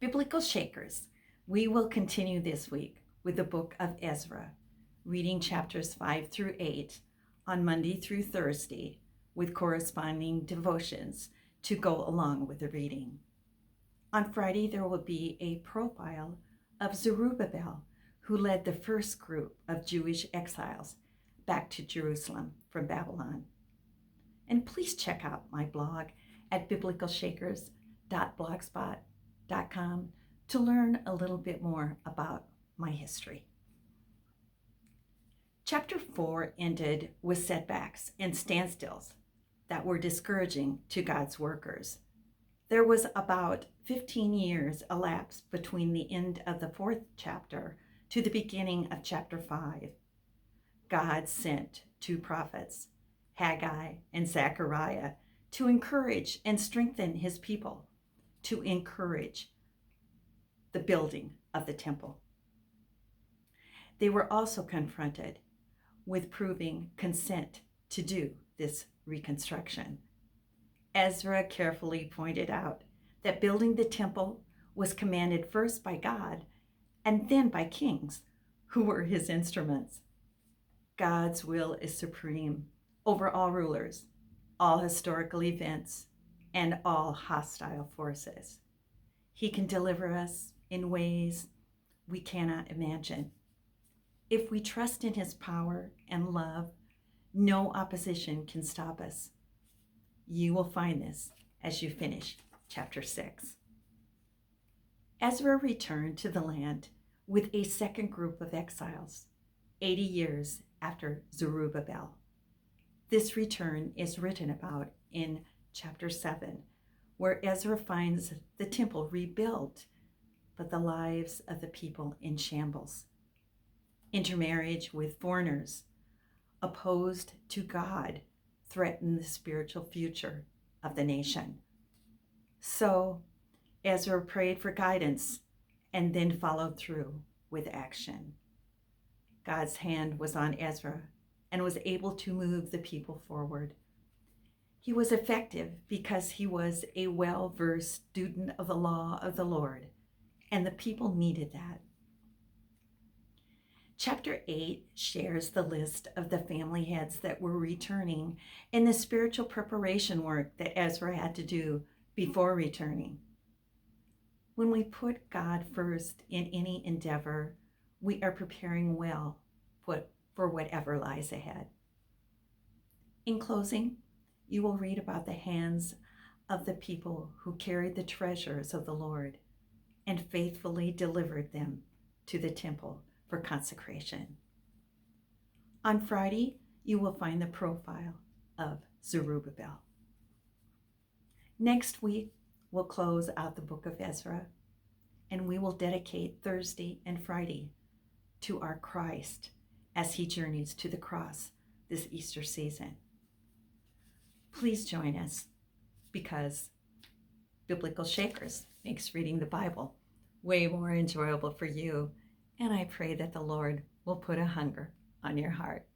Biblical Shakers, we will continue this week with the book of Ezra, reading chapters 5 through 8 on Monday through Thursday with corresponding devotions to go along with the reading. On Friday, there will be a profile of Zerubbabel, who led the first group of Jewish exiles back to Jerusalem from Babylon. And please check out my blog at biblicalshakers.blogspot.com to learn a little bit more about my history. Chapter 4 ended with setbacks and standstills that were discouraging to God's workers. There was about 15 years elapsed between the end of the 4th chapter to the beginning of chapter 5. God sent 2 prophets, Haggai and Zechariah, to encourage and strengthen his people, to encourage the building of the temple. They were also confronted with proving consent to do this reconstruction. Ezra carefully pointed out that building the temple was commanded first by God and then by kings, who were his instruments. God's will is supreme over all rulers, all historical events, and all hostile forces. He can deliver us in ways we cannot imagine. If we trust in his power and love, no opposition can stop us. You will find this as you finish chapter 6. Ezra returned to the land with a second group of exiles, 80 years after Zerubbabel. This return is written about in chapter 7, where Ezra finds the temple rebuilt, but the lives of the people in shambles. Intermarriage with foreigners, opposed to God, threaten the spiritual future of the nation. So Ezra prayed for guidance and then followed through with action. God's hand was on Ezra and was able to move the people forward. He was effective because he was a well-versed student of the law of the Lord, and the people needed that. Chapter 8 shares the list of the family heads that were returning and the spiritual preparation work that Ezra had to do before returning. When we put God first in any endeavor, we are preparing well for whatever lies ahead. In closing, you will read about the hands of the people who carried the treasures of the Lord and faithfully delivered them to the temple for consecration. On Friday, you will find the profile of Zerubbabel. Next week, we'll close out the book of Ezra, and we will dedicate Thursday and Friday to our Christ as he journeys to the cross this Easter season. Please join us, because Biblical Shakers makes reading the Bible way more enjoyable for you, and I pray that the Lord will put a hunger on your heart.